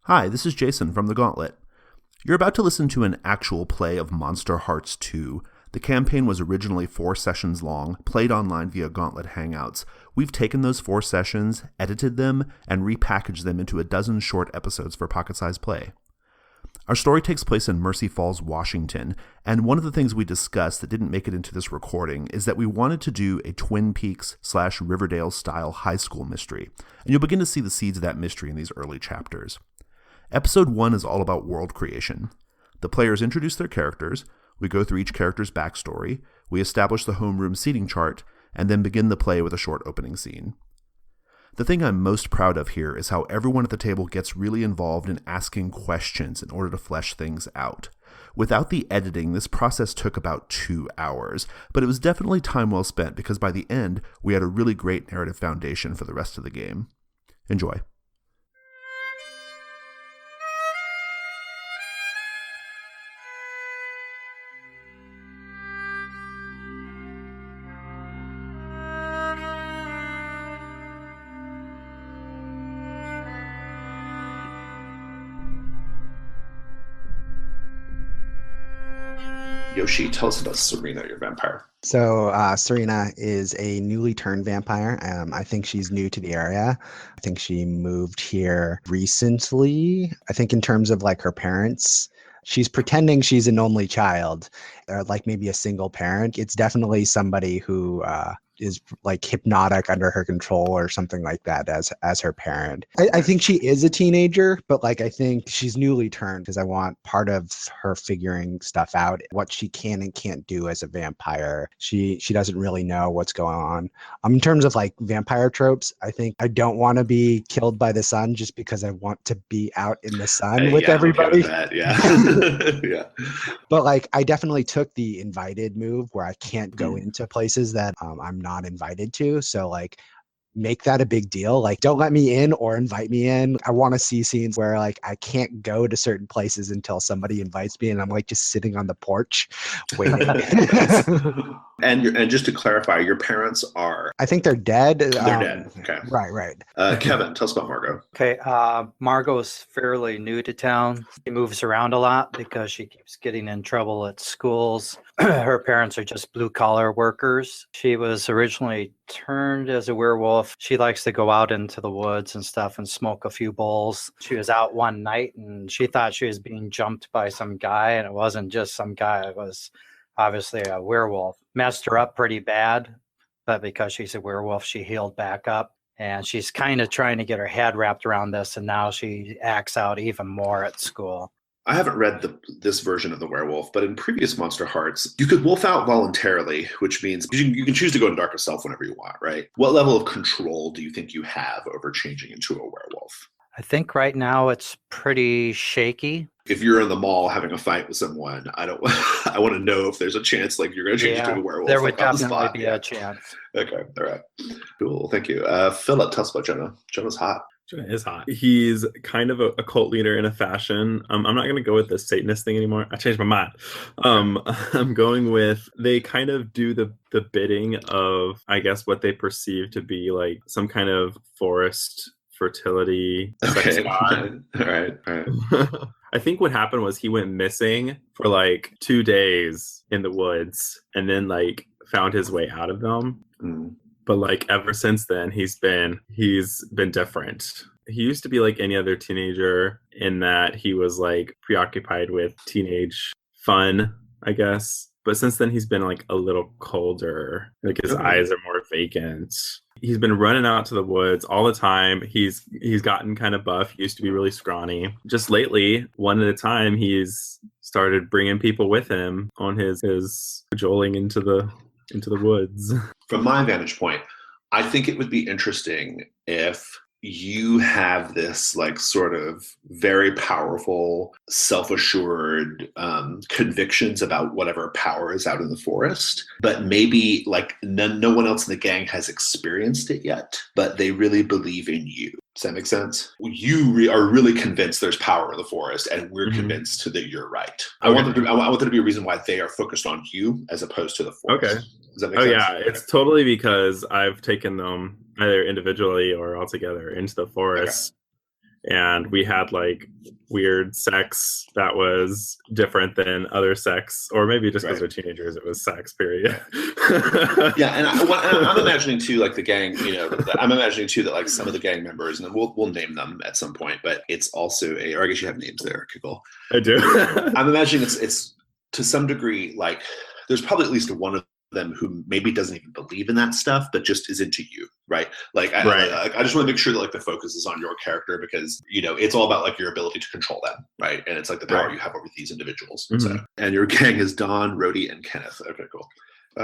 Hi, this is Jason from The Gauntlet. You're about to listen to an actual play of Monsterhearts 2. The campaign was originally 4 sessions long, played online via Gauntlet Hangouts. We've taken those 4 sessions, edited them, and repackaged them into a dozen short episodes for pocket-sized play. Our story takes place in Mercy Falls, Washington, and one of the things we discussed that didn't make it into this recording is that we wanted to do a Twin Peaks/Riverdale-style high school mystery, and you'll begin to see the seeds of that mystery in these early chapters. Episode 1 is all about world creation. The players introduce their characters, we go through each character's backstory, we establish the homeroom seating chart, and then begin the play with a short opening scene. The thing I'm most proud of here is how everyone at the table gets really involved in asking questions in order to flesh things out. Without the editing, this process took about 2 hours, but it was definitely time well spent because by the end, we had a really great narrative foundation for the rest of the game. Enjoy. Yoshi, tell us about Serena, your vampire. So Serena is a newly turned vampire. I think she's new to the area. I think she moved here recently. I think in terms of like her parents, she's pretending she's an only child or like maybe a single parent. It's definitely somebody who is like hypnotic under her control or something like that as her parent. I think she is a teenager, but like I think she's newly turned because I want part of her figuring stuff out, what she can and can't do as a vampire. She doesn't really know what's going on. In terms of like vampire tropes, I think I don't want to be killed by the sun just because I want to be out in the sun with everybody. Okay with that, yeah. Yeah. But like I definitely took the invited move where I can't go into places that I'm not invited to. So like make that a big deal. Like don't let me in or invite me in. I want to see scenes where like I can't go to certain places until somebody invites me and I'm like just sitting on the porch waiting. And just to clarify, your parents are... I think they're dead. They're dead. Okay. Right. Kevin, tell us about Margot. Okay, Margot's fairly new to town. She moves around a lot because she keeps getting in trouble at schools. Her parents are just blue-collar workers. She was originally turned as a werewolf. She likes to go out into the woods and stuff and smoke a few bowls. She was out one night and she thought she was being jumped by some guy, and it wasn't just some guy. It was obviously a werewolf. Messed her up pretty bad, but because she's a werewolf, she healed back up. And she's kind of trying to get her head wrapped around this, and now she acts out even more at school. I haven't read this version of the werewolf, but in previous Monsterhearts, you could wolf out voluntarily, which means you can choose to go in darkest self whenever you want, right? What level of control do you think you have over changing into a werewolf? I think right now it's pretty shaky. If you're in the mall having a fight with someone, I want to know if there's a chance like you're going to change into a werewolf. There would definitely be a chance. Okay, all right. Cool, thank you. Philip, tell us about Jonah. Jonah's hot. Jonah is hot. He's kind of a cult leader in a fashion. I'm not going to go with the Satanist thing anymore. I changed my mind. I'm going with, they kind of do the bidding of, I guess, what they perceive to be like some kind of forest fertility. Okay. All right. I think what happened was he went missing for like 2 days in the woods and then like found his way out of them. But like ever since then, he's been different. He used to be like any other teenager in that he was like preoccupied with teenage fun, I guess. But since then, he's been like a little colder. Like his eyes are more vacant. He's been running out to the woods all the time. He's gotten kind of buff. He used to be really scrawny. Just lately, one at a time, he's started bringing people with him on his cajoling into the woods. From my vantage point, I think it would be interesting if you have this like sort of very powerful, self-assured convictions about whatever power is out in the forest, but maybe like no one else in the gang has experienced it yet, but they really believe in you. Does that make sense? You are really convinced there's power in the forest, and we're convinced that you're right. I want there to be a reason why they are focused on you as opposed to the forest. Okay. Does that make sense? Yeah, it's totally because I've taken them either individually or all together into the forest. and we had like weird sex that was different than other sex, or maybe just because we're teenagers, it was sex, period. Yeah, and I'm imagining too, like the gang, I'm imagining too that like some of the gang members, and then we'll name them at some point, but it's also or I guess you have names there, Kikul. I do. I'm imagining it's to some degree, like there's probably at least one of them who maybe doesn't even believe in that stuff, but just is into you, right? Like, I just want to make sure that like the focus is on your character, because it's all about like your ability to control them, right? And it's like the power you have over these individuals. Mm-hmm. So, and your gang is Don, Rhodey, and Kenneth. Okay, cool.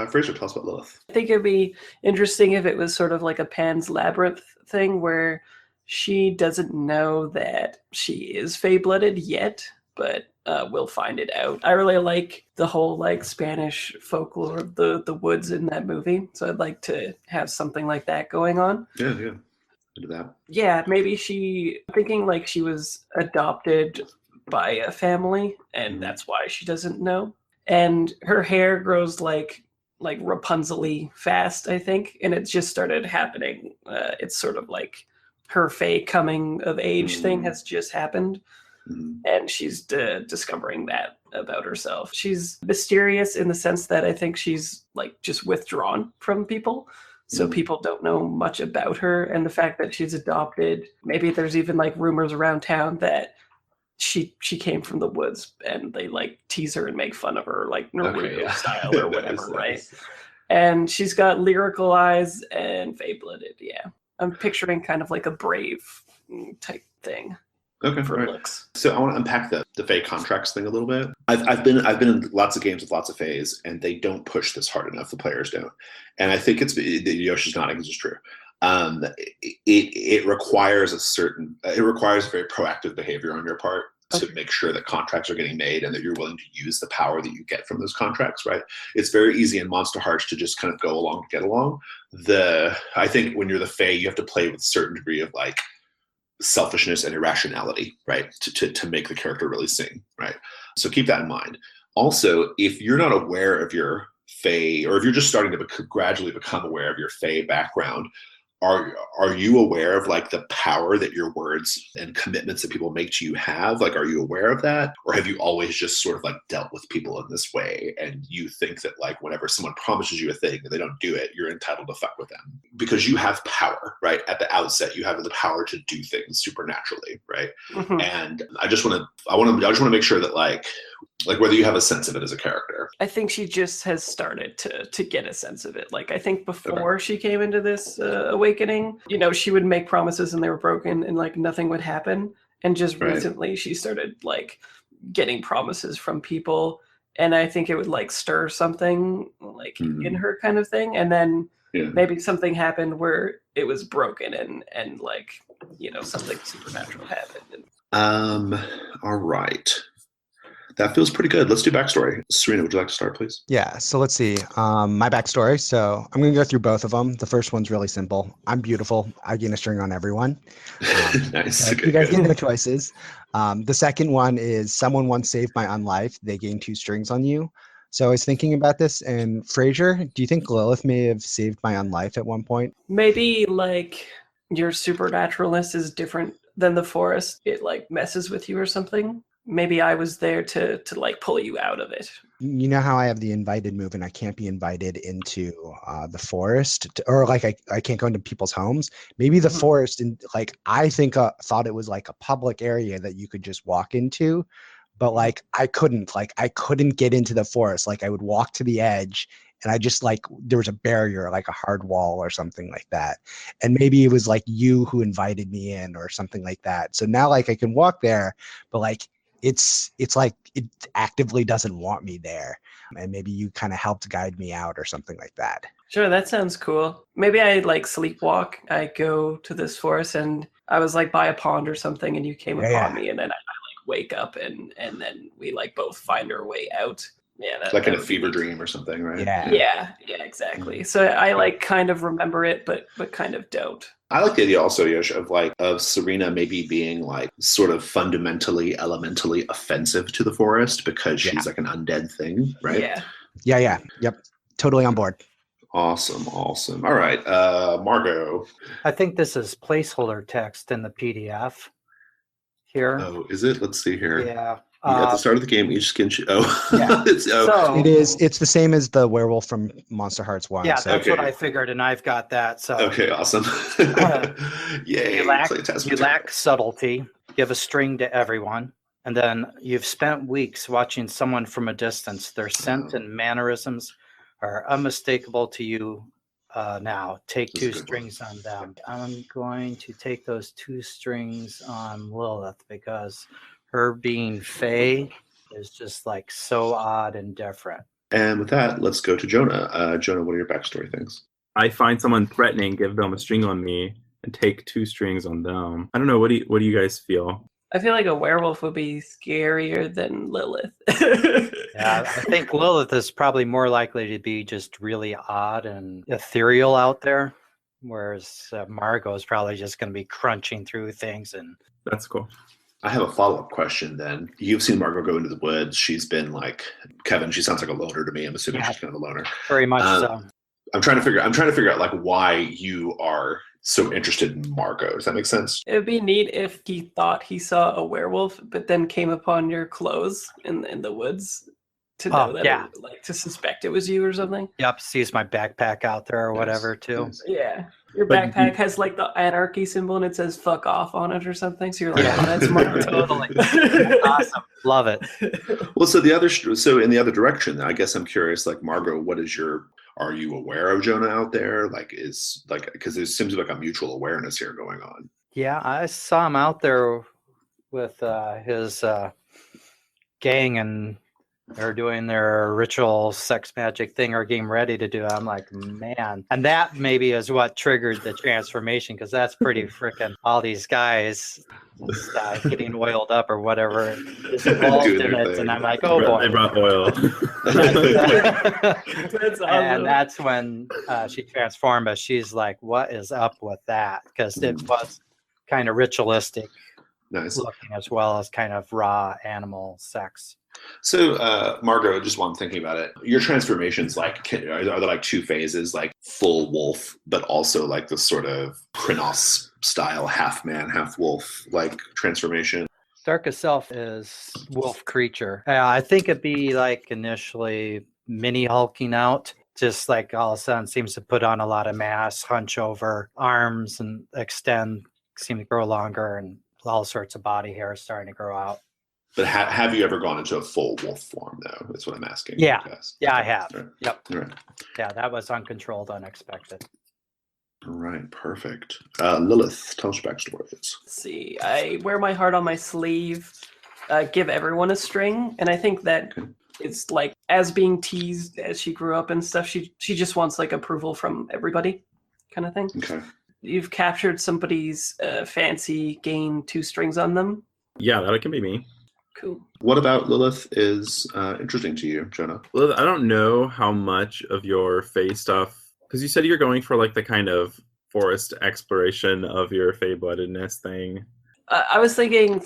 Fraser, tell us about Lilith. I think it'd be interesting if it was sort of like a Pan's Labyrinth thing where she doesn't know that she is Fey-blooded yet, but we'll find it out. I really like the whole like Spanish folklore of the woods in that movie, so I'd like to have something like that going on. Yeah, into that. Yeah, maybe thinking like she was adopted by a family, and that's why she doesn't know. And her hair grows like Rapunzel-y fast, I think, and it just started happening. It's sort of like her Fey coming of age thing has just happened. And she's discovering that about herself. She's mysterious in the sense that I think she's like just withdrawn from people. So people don't know much about her. And the fact that she's adopted, maybe there's even like rumors around town that she came from the woods, and they like tease her and make fun of her like Naruto style or whatever, right? And she's got lyrical eyes and Fey-blooded, yeah. I'm picturing kind of like a Brave type thing. Okay, for looks. So I want to unpack the Fey contracts thing a little bit. I've been in lots of games with lots of Feys, and they don't push this hard enough. The players don't, and I think Yoshi's nodding. This is true. It requires very proactive behavior on your part to make sure that contracts are getting made and that you're willing to use the power that you get from those contracts, right? It's very easy in Monsterhearts to just kind of go along to get along. I think when you're the Fey, you have to play with a certain degree of like selfishness and irrationality, right? To make the character really sing, right? So keep that in mind. Also, if you're not aware of your Fey, or if you're just starting to gradually become aware of your Fey background, are you aware of like the power that your words and commitments that people make to you have? Like, are you aware of that? Or have you always just sort of like dealt with people in this way, and you think that like whenever someone promises you a thing and they don't do it, you're entitled to fuck with them? Because you have power, right? At the outset, you have the power to do things supernaturally, right? Mm-hmm. And I just want to make sure that like whether you have a sense of it as a character. I think she just has started to get a sense of it. Like, I think before she came into this awakening, she would make promises and they were broken and like nothing would happen. And just recently she started like getting promises from people. And I think it would like stir something like in her kind of thing. And then maybe something happened where it was broken and like, something supernatural happened. All right. That feels pretty good. Let's do backstory. Serena, would you like to start, please? Yeah, so let's see. My backstory. So I'm going to go through both of them. The first one's really simple. I'm beautiful. I gain a string on everyone. Nice. You guys get no choices. The second one is someone once saved my unlife. They gain 2 strings on you. So I was thinking about this, and Fraser, do you think Lilith may have saved my unlife at one point? Maybe like your supernaturalness is different than the forest. It like messes with you or something. Maybe I was there to like pull you out of it. You know how I have the invited move and I can't be invited into the forest or like I can't go into people's homes. Maybe the forest, and like I think thought it was like a public area that you could just walk into, but like I couldn't get into the forest. Like I would walk to the edge and I just like there was a barrier, like a hard wall or something like that. And maybe it was like you who invited me in or something like that. So now like I can walk there, but like it's like it actively doesn't want me there, and maybe you kind of helped guide me out or something like that. Sure, that sounds cool. Maybe I like sleepwalk. I go to this forest and I was like by a pond or something, and you came upon me, and then I like wake up and then we like both find our way out. Yeah, like in a fever dream or something, right? Yeah, exactly. So I like kind of remember it, but kind of don't. I like the idea also, Yosh, of Serena maybe being like sort of fundamentally, elementally offensive to the forest because she's like an undead thing, right? Yeah. Yep. Totally on board. Awesome. All right, Margot. I think this is placeholder text in the PDF. here. Oh, is it? Let's see here. Yeah. At the start of the game, each skin. Yeah. So, It's the same as the werewolf from Monsterhearts 1. yeah, so that's what I figured, and I've got that. So Okay, awesome. Yay! you lack subtlety. Give a string to everyone. And then you've spent weeks watching someone from a distance. Their scent and mannerisms are unmistakable to you now. Take two strings on them. I'm going to take those 2 strings on Lilith because her being Fae is just like so odd and different. And with that, let's go to Jonah. Jonah, what are your backstory things? I find someone threatening, give them a string on me, and take 2 strings on them. I don't know. What do you guys feel? I feel like a werewolf would be scarier than Lilith. Yeah, I think Lilith is probably more likely to be just really odd and ethereal out there, whereas Margot is probably just going to be crunching through things. And That's cool. I have a follow-up question then. You've seen Margot go into the woods. She's been like Kevin. She sounds like a loner to me. I'm assuming she's kind of a loner. Very much so. I'm trying to figure out like why you are so interested in Margot. Does that make sense? It would be neat if he thought he saw a werewolf, but then came upon your clothes in the woods to know that, to suspect it was you or something. Yep, sees my backpack out there or whatever too. Yes. Yeah. Your backpack has like the anarchy symbol and it says "fuck off" on it or something. So you're like, "Oh, that's Margot." Totally. Awesome. Love it. Well, so in the other direction, I guess I'm curious, like Margot, are you aware of Jonah out there? Because there seems like a mutual awareness here going on. Yeah, I saw him out there with his gang, and they're doing their ritual sex magic thing or getting ready to do it. I'm like, man. And that maybe is what triggered the transformation, because that's pretty freaking all these guys getting oiled up or whatever is involved in it. Thing. And I'm like, oh boy. They brought oil. That's awesome. And that's when she transformed, but she's like, what is up with that? Because it was kind of ritualistic looking as well as kind of raw animal sex. So, Margot, just while I'm thinking about it, your transformations, are there like 2 phases, like full wolf, but also like this sort of Krynos style half man, half wolf like transformation? Darkest Self is wolf creature. I think it'd be like initially mini hulking out, just like all of a sudden seems to put on a lot of mass, hunch over, arms and extend, seem to grow longer, and all sorts of body hair starting to grow out. But have you ever gone into a full wolf form, though? That's what I'm asking. Yeah. Yeah, I have. Right. Yep. All right. Yeah, that was uncontrolled, unexpected. All right, perfect. Lilith, tell us your backstory. Let's see. I wear my heart on my sleeve, give everyone a string, and I think that it's like, as being teased as she grew up and stuff, she just wants like approval from everybody kind of thing. Okay. You've captured somebody's fancy, gain 2 strings on them. Yeah, that can be me. Cool. What about Lilith is interesting to you, Jonah? Lilith, I don't know how much of your Fae stuff, because you said you're going for like the kind of forest exploration of your Fae-bloodedness thing. I was thinking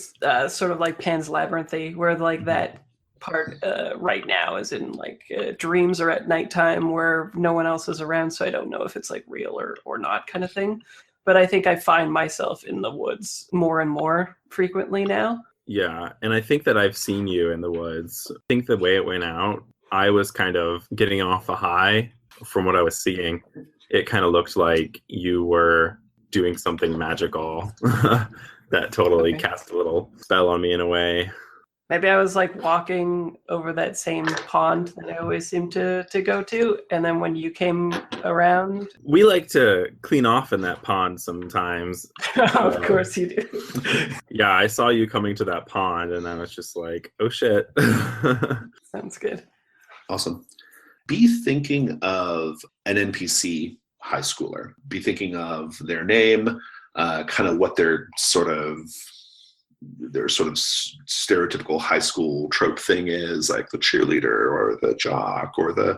sort of like Pan's Labyrinth, where like that part right now is in like dreams are at nighttime where no one else is around, so I don't know if it's like real or not kind of thing. But I think I find myself in the woods more and more frequently now. Yeah, and I think that I've seen you in the woods. I think the way it went out, I was kind of getting off a high from what I was seeing. It kind of looked like you were doing something magical that totally cast a little spell on me in a way. Maybe I was like walking over that same pond that I always seem to go to, and then when you came around... We like to clean off in that pond sometimes. Of course you do. Yeah, I saw you coming to that pond, and I was just like, oh shit. Sounds good. Awesome. Be thinking of an NPC high schooler. Be thinking of their name, kind of what their sort of stereotypical high school trope thing is, like the cheerleader or the jock or the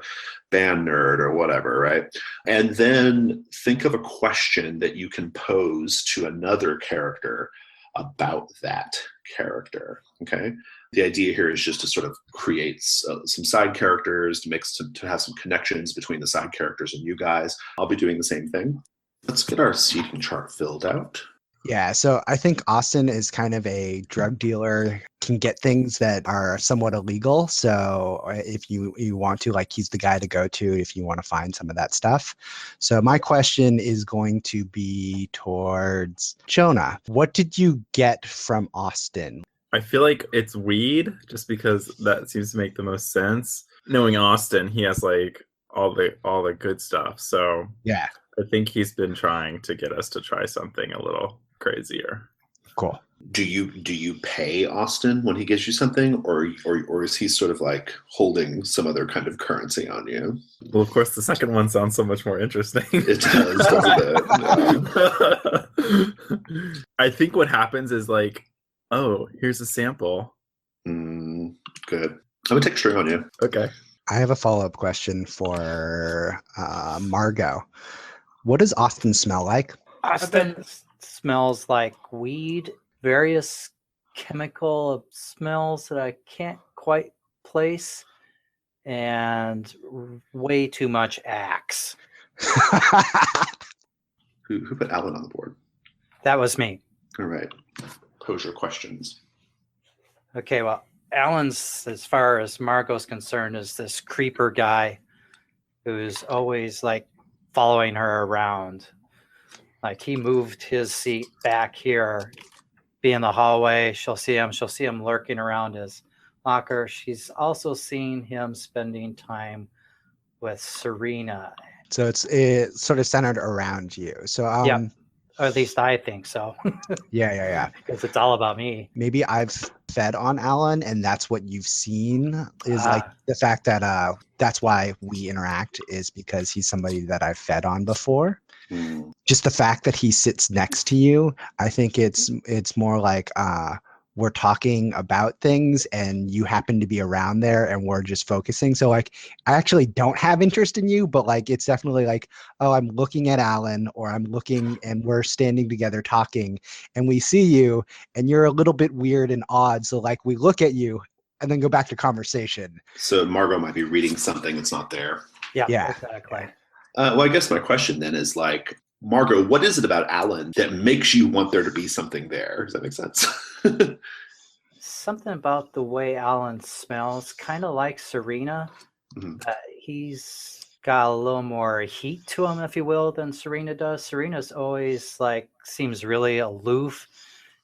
band nerd or whatever, right? And then think of a question that you can pose to another character about that character, okay? The idea here is just to sort of create some side characters, to have some connections between the side characters and you guys. I'll be doing the same thing. Let's get our seating chart filled out. Yeah, so I think Austin is kind of a drug dealer, can get things that are somewhat illegal. So if you want to, like, he's the guy to go to if you want to find some of that stuff. So my question is going to be towards Jonah. What did you get from Austin? I feel like it's weed, just because that seems to make the most sense. Knowing Austin, he has like all the good stuff. So Yeah, I think he's been trying to get us to try something a little crazier. cool. Do you pay Austin when he gives you something, or is he sort of like holding some other kind of currency on you? Well, of course, the second one sounds so much more interesting. It does, doesn't it? I think what happens is like, oh, here's a sample. Good. I'm gonna take a string on you. Okay. I have a follow-up question for Margot. What does Austin smell like? Austin smells like weed, various chemical smells that I can't quite place, and way too much Axe. Who put Alan on the board? That was me. All right. Pose your questions. Okay, well, Alan's, as far as Margot's concerned, is this creeper guy who's always like following her around. Like, he moved his seat back here, be in the hallway. She'll see him lurking around his locker. She's also seen him spending time with Serena. So it's sort of centered around you. So Yeah, or at least I think so. yeah. Because it's all about me. Maybe I've fed on Alan, and that's what you've seen is like the fact that that's why we interact, is because he's somebody that I've fed on before. Just the fact that he sits next to you, I think it's more like we're talking about things and you happen to be around there and we're just focusing. So like, I actually don't have interest in you, but like, it's definitely like, oh, I'm looking at Alan, or I'm looking and we're standing together talking and we see you and you're a little bit weird and odd. So like, we look at you and then go back to conversation. So Margot might be reading something that's not there. Yeah. Exactly. Well, I guess my question then is like, Margot, what is it about Alan that makes you want there to be something there? Does that make sense? Something about the way Alan smells, kind of like Serena. He's got a little more heat to him, if you will, than Serena does. Serena's always like seems really aloof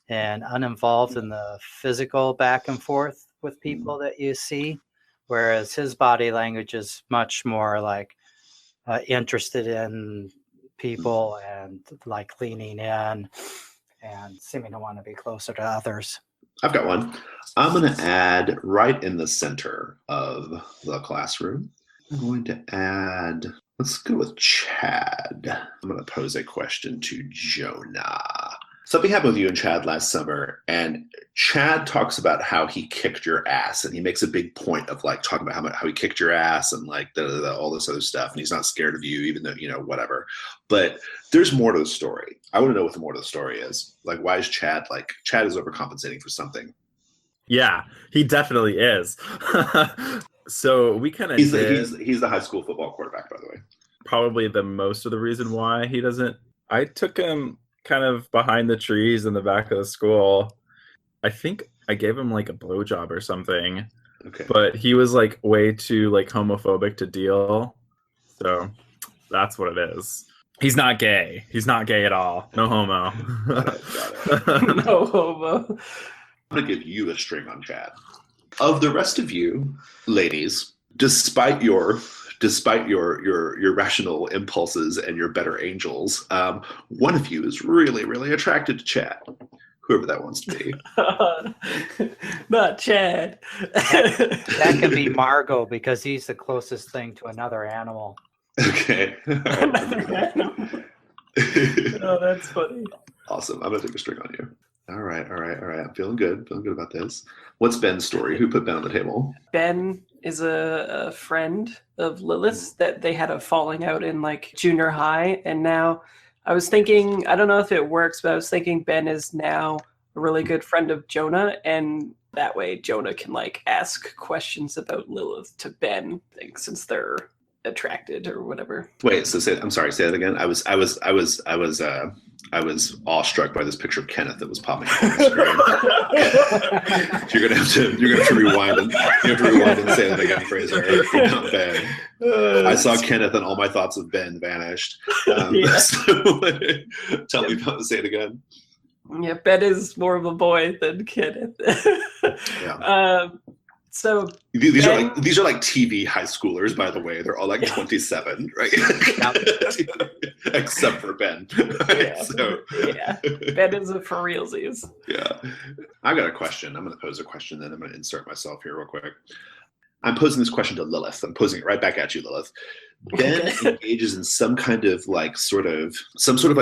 and uninvolved in the physical back and forth with people that you see, whereas his body language is much more like interested in people and like leaning in and seeming to want to be closer to others. I've got one. I'm going to add right in the center of the classroom. I'm going to add, let's go with Chad. I'm going to pose a question to Jonah. Something happened with you and Chad last summer, and Chad talks about how he kicked your ass, and he makes a big point of like talking about how he kicked your ass and like all this other stuff, and he's not scared of you, even though, whatever. But there's more to the story. I want to know what the more to the story is. Like, why is Chad is overcompensating for something? Yeah, he definitely is. So we kind of he's the high school football quarterback, by the way. Probably the most of the reason why he doesn't. I took him kind of behind the trees in the back of the school. I think I gave him like a blowjob or something. Okay. But he was like way too like homophobic to deal. So that's what it is. He's not gay. He's not gay at all. No homo. Got it. No homo. I'm going to give you a string on Chad. Of the rest of you, ladies, despite your rational impulses and your better angels, one of you is really, really attracted to Chad, whoever that wants to be. Not Chad. That can be Margot, because he's the closest thing to another animal. Okay. Another animal. Oh, that's funny. Awesome. I'm going to take a string on you. All right. I'm feeling good about this. What's Ben's story? Who put Ben on the table? Ben is a friend of Lilith's that they had a falling out in like junior high. And now I was thinking, I don't know if it works, but I was thinking Ben is now a really good friend of Jonah. And that way Jonah can like ask questions about Lilith to Ben, I think, since they're attracted or whatever. Wait, so I'm sorry, say that again. I was I was awestruck by this picture of Kenneth that was popping up on the screen. You're gonna have to rewind and say that again, Fraser. Not Ben. I saw Kenneth and all my thoughts of Ben vanished. So, tell me about say it again. Yeah, Ben is more of a boy than Kenneth. Yeah. So these are like TV high schoolers, by the way. They're all like 27, right? Except for Ben. Right? Ben is a for realsies. Yeah. I got a question. I'm going to pose a question, then I'm going to insert myself here real quick. I'm posing this question to Lilith. I'm posing it right back at you, Lilith. Ben engages in some kind of sort of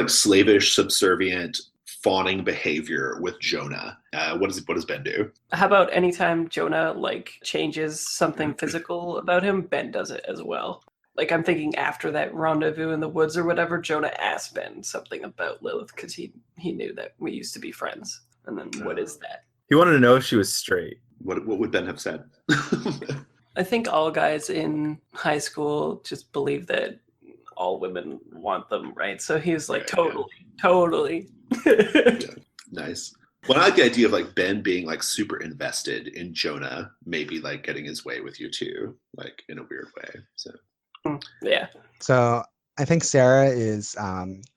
slavish, subservient, fawning behavior with Jonah. What does Ben do? How about anytime Jonah changes something physical about him, Ben does it as well. I'm thinking after that rendezvous in the woods or whatever, Jonah asked Ben something about Lilith because he knew that we used to be friends. And then what is that? He wanted to know if she was straight. What would Ben have said? I think all guys in high school just believe that all women want them, right? So he was like, totally. Yeah. Nice. Well, I like the idea of Ben being super invested in Jonah, maybe getting his way with you too, in a weird way. So yeah. So I think Sarah is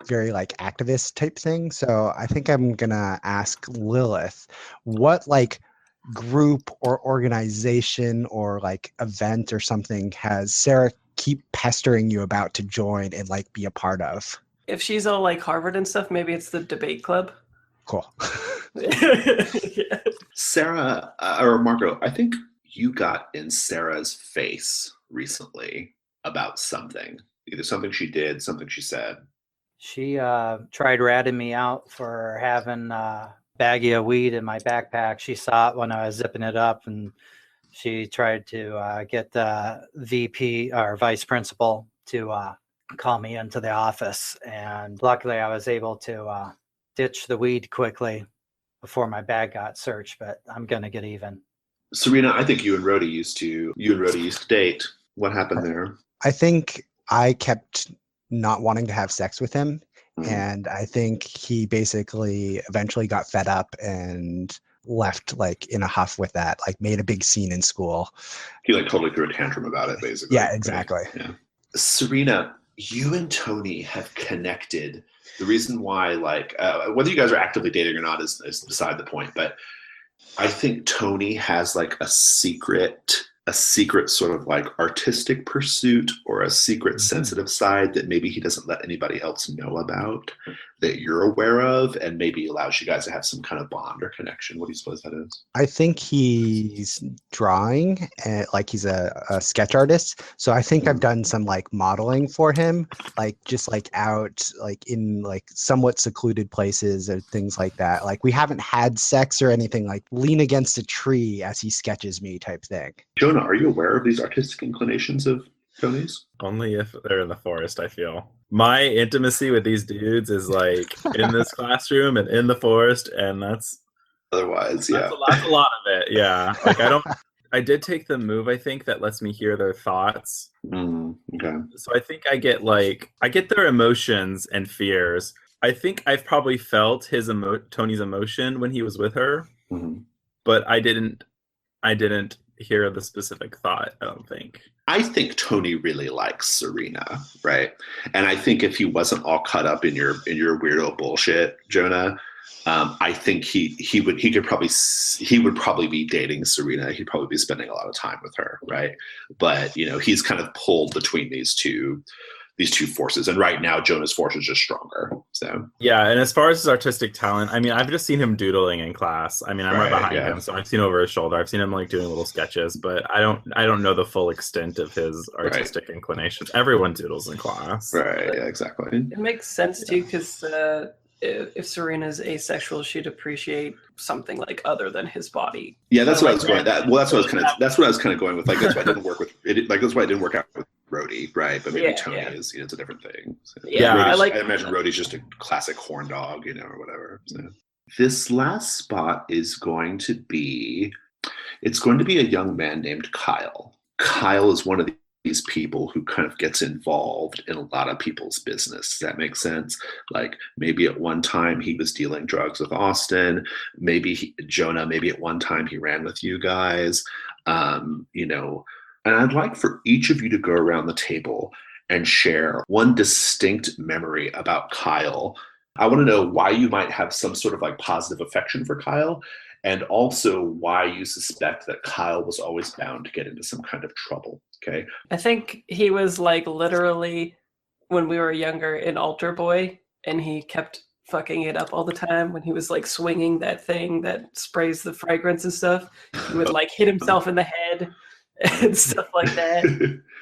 very activist type thing. So I think I'm gonna ask Lilith, what group or organization or event or something has Sarah keep pestering you about to join and be a part of? If she's all Harvard and stuff, maybe it's the debate club. Cool. Yeah. Sarah or Margot, I think you got in Sarah's face recently about something. Either something she did, something she said. She tried ratting me out for having a baggie of weed in my backpack. She saw it when I was zipping it up, and she tried to get the VP or vice principal to call me into the office. And luckily I was able to ditch the weed quickly before my bag got searched, but I'm going to get even. Serena, I think you and Rhodey used to date. What happened there? I think I kept not wanting to have sex with him. Mm-hmm. And I think he basically eventually got fed up and left in a huff with that, made a big scene in school. He totally threw a tantrum about it, basically. Yeah, exactly. Right? Yeah. Serena, you and Tony have connected. The reason why, whether you guys are actively dating or not is beside the point, but I think Tony has a secret sort of artistic pursuit or a secret sensitive side that maybe he doesn't let anybody else know about, that you're aware of, and maybe allows you guys to have some kind of bond or connection. What do you suppose that is? I think he's drawing, he's a sketch artist. So I think I've done some modeling for him, just out in somewhat secluded places or things like that. We haven't had sex or anything, lean against a tree as he sketches me type thing. Jonah, are you aware of these artistic inclinations of Tony's? Only if they're in the forest, I feel. My intimacy with these dudes is in this classroom and in the forest, and that's otherwise, yeah. That's a lot of it, yeah. I did take the move, I think, that lets me hear their thoughts. Okay. So I think I get their emotions and fears. I think I've probably felt Tony's emotion when he was with her, but I didn't hear the specific thought, I don't think. I think Tony really likes Serena, right? And I think if he wasn't all caught up in your weirdo bullshit, Jonah, I think he would probably be dating Serena. He'd probably be spending a lot of time with her, right? But he's kind of pulled between these two forces, and right now Jonah's force is just stronger. So yeah, and as far as his artistic talent, I mean, I've just seen him doodling in class. I mean, I'm right behind him, so I've seen over his shoulder. I've seen him doing little sketches, but I don't know the full extent of his artistic inclinations. Everyone doodles in class, right? Yeah, exactly. It makes sense too, because if Serena's asexual, she'd appreciate something other than his body. Yeah, that's what I was going. That's what I was kind of going with. That's why it didn't work with it. That's why it didn't work out with Rhodey, right? But maybe Tony is, it's a different thing. So, I imagine Rhodey's just a classic horn dog, or whatever. So. This last spot is going to be a young man named Kyle. Kyle is one of these people who kind of gets involved in a lot of people's business. Does that make sense? Like maybe at one time he was dealing drugs with Austin. Maybe Jonah, maybe at one time he ran with you guys. You know, and I'd like for each of you to go around the table and share one distinct memory about Kyle. I want to know why you might have some sort of like positive affection for Kyle, and also why you suspect that Kyle was always bound to get into some kind of trouble. Okay. I think he was like literally, when we were younger, an altar boy, and he kept fucking it up all the time when he was like swinging that thing that sprays the fragrance and stuff. He would like hit himself in the head and stuff like that.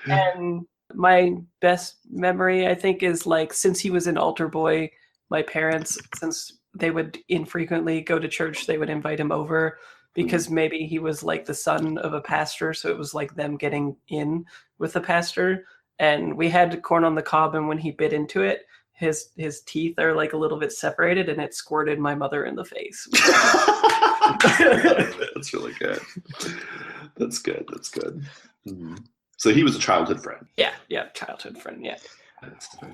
And my best memory, I think, is like, since he was an altar boy, my parents, since they would infrequently go to church, they would invite him over because maybe he was like the son of a pastor. So it was like them getting in with the pastor. And we had corn on the cob, and when he bit into it, his teeth are like a little bit separated, and it squirted my mother in the face. That's really good. That's good. That's good. Mm-hmm. So he was a childhood friend. Yeah, childhood friend, yeah.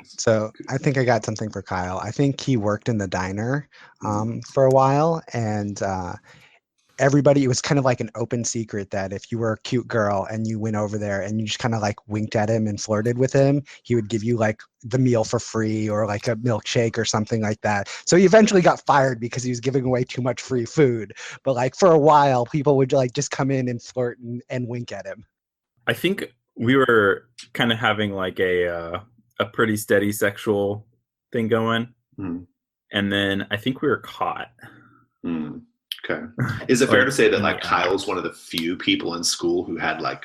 So I think I got something for Kyle. I think he worked in the diner for a while, and everybody, it was kind of like an open secret that if you were a cute girl and you went over there and you just kind of like winked at him and flirted with him, he would give you like the meal for free or like a milkshake or something like that. So he eventually got fired because he was giving away too much free food. But like for a while, people would like just come in and flirt and wink at him. I think we were kind of having like a pretty steady sexual thing going. And then I think we were caught. Okay. Is it fair to say that like Kyle's one of the few people in school who had like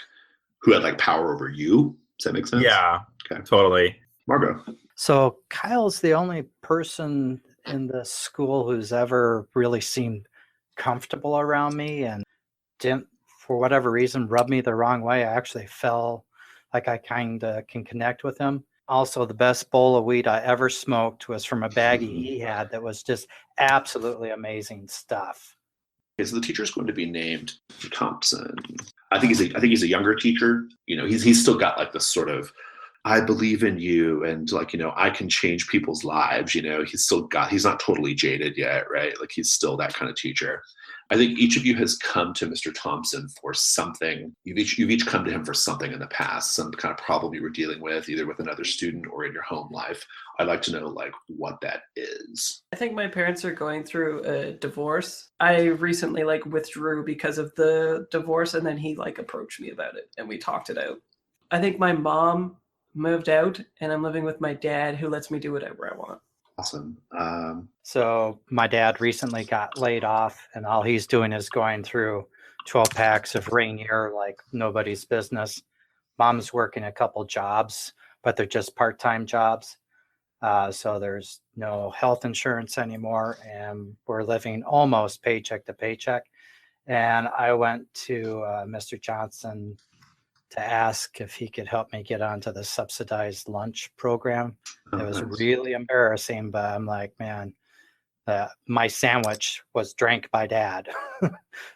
power over you? Does that make sense? Yeah. Okay. Totally. Margot. So Kyle's the only person in the school who's ever really seemed comfortable around me and didn't, for whatever reason, rub me the wrong way. I actually felt like I kind of can connect with him. Also, the best bowl of weed I ever smoked was from a baggie he had that was just absolutely amazing stuff. Okay, so the teacher's going to be named Thompson. I think he's a younger teacher. You know, he's still got like this sort of, I believe in you, and like, you know, I can change people's lives. You know, he's not totally jaded yet, right? Like he's still that kind of teacher. I think each of you has come to Mr. Thompson for something. You've each come to him for something in the past, some kind of problem you were dealing with, either with another student or in your home life. I'd like to know like what that is. I think my parents are going through a divorce. I recently like withdrew because of the divorce, and then he like approached me about it and we talked it out. I think my mom moved out and I'm living with my dad, who lets me do whatever I want. Awesome. So my dad recently got laid off, and all he's doing is going through 12 packs of Rainier like nobody's business. Mom's working a couple jobs, but they're just part-time jobs. So there's no health insurance anymore, and we're living almost paycheck to paycheck. And I went to Mr. Johnson to ask if he could help me get onto the subsidized lunch program. It was really embarrassing, but I'm like, man, my sandwich was drank by Dad.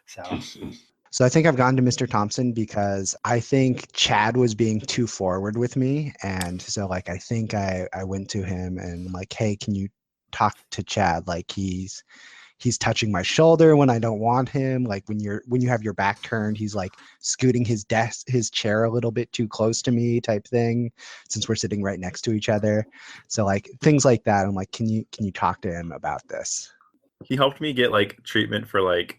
So I think I've gone to Mr. Thompson because I think Chad was being too forward with me. And so like, I think I went to him and I'm like, hey, can you talk to Chad? Like he's touching my shoulder when I don't want him. Like when you have your back turned, he's like scooting his chair a little bit too close to me type thing, since we're sitting right next to each other. So like things like that. I'm like, can you talk to him about this? He helped me get like treatment for like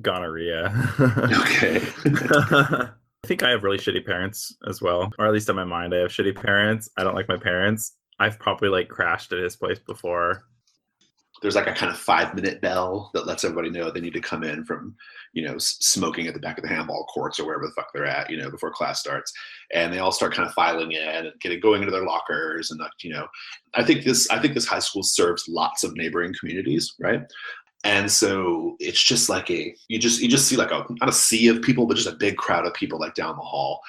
gonorrhea. Okay. I think I have really shitty parents as well, or at least in my mind I have shitty parents. I don't like my parents. I've probably like crashed at his place before. There's like a kind of 5-minute bell that lets everybody know they need to come in from, you know, smoking at the back of the handball courts or wherever the fuck they're at, you know, before class starts. And they all start kind of filing in and going into their lockers. And, you know, I think this high school serves lots of neighboring communities, right? And so it's just like you just see like not a sea of people, but just a big crowd of people like down the hall.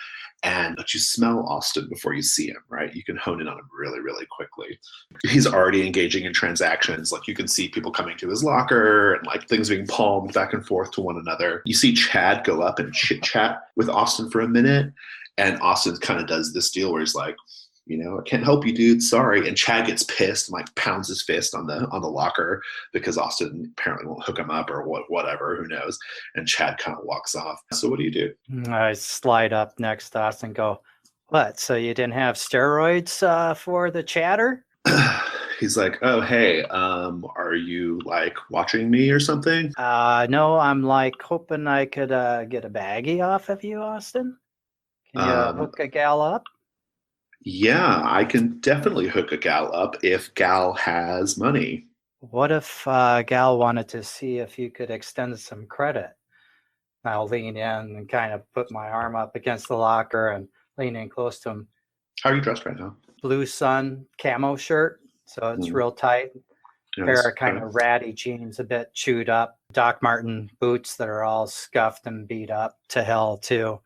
but you smell Austin before you see him, right? You can hone in on him really, really quickly. He's already engaging in transactions. Like you can see people coming to his locker and like things being palmed back and forth to one another. You see Chad go up and chit chat with Austin for a minute. And Austin kind of does this deal where he's like, I can't help you, dude. Sorry. And Chad gets pissed and like pounds his fist on the locker because Austin apparently won't hook him up or whatever. Who knows? And Chad kind of walks off. So what do you do? I slide up next to us and go, "What? So you didn't have steroids for the chatter?" He's like, "Oh, hey, are you like watching me or something?" No, I'm like hoping I could get a baggie off of you, Austin. Can you hook a gal up? Yeah, I can definitely hook a gal up if gal has money. What if gal wanted to see if you could extend some credit? I'll lean in and kind of put my arm up against the locker and lean in close to him. How are you dressed right now? Blue Sun camo shirt, so it's real tight. Yes. Pair of kind of ratty jeans, a bit chewed up. Doc Marten boots that are all scuffed and beat up to hell too.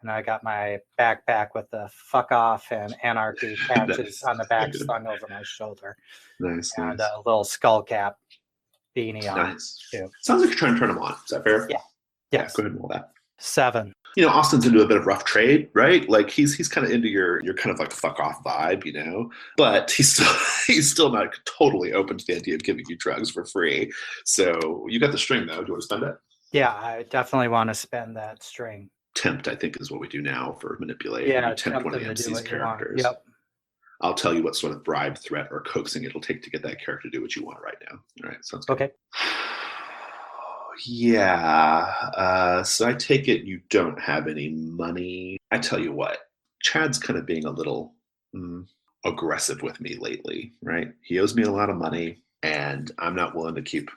And I got my backpack with the "fuck off" and "anarchy" patches on the back slung over my shoulder. Nice. And a little skull cap beanie on. Nice. Too. Sounds like you're trying to turn him on. Is that fair? Yeah. Yeah, go ahead and roll that. 7. Austin's into a bit of rough trade, right? Like he's kind of into your kind of like fuck off vibe, but he's still not totally open to the idea of giving you drugs for free. So you got the string though. Do you want to spend it? Yeah, I definitely want to spend that string. Tempt, I think, is what we do now for manipulating. Yeah, tempt one of the MC's characters. Yep. I'll tell you what sort of bribe, threat, or coaxing it'll take to get that character to do what you want right now. All right, sounds good. Okay. Yeah. So I take it you don't have any money. I tell you what, Chad's kind of being a little aggressive with me lately, right? He owes me a lot of money, and I'm not willing to keep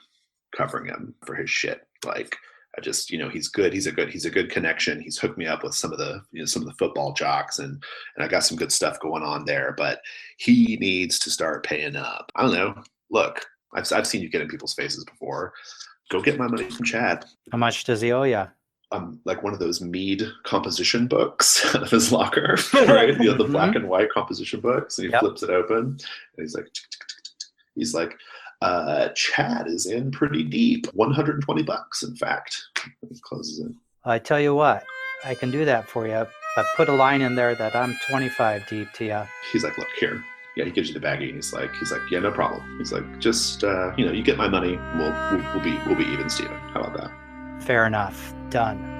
covering him for his shit. Like, I just, he's good. He's a good connection. He's hooked me up with some of the football jocks, and I got some good stuff going on there. But he needs to start paying up. I don't know. Look, I've seen you get in people's faces before. Go get my money from Chad. How much does he owe you? Like one of those Mead composition books out of his locker, right? The black and white composition books, and he flips it open, and he's like, Chad is in pretty deep. $120, in fact. He closes it. I tell you what, I can do that for you, but put a line in there that I'm 25 deep to you. He's like, look here. Yeah, he gives you the baggie, and he's like, yeah, no problem. He's like, just you get my money, we'll be even, Steven. How about that? Fair enough. Done.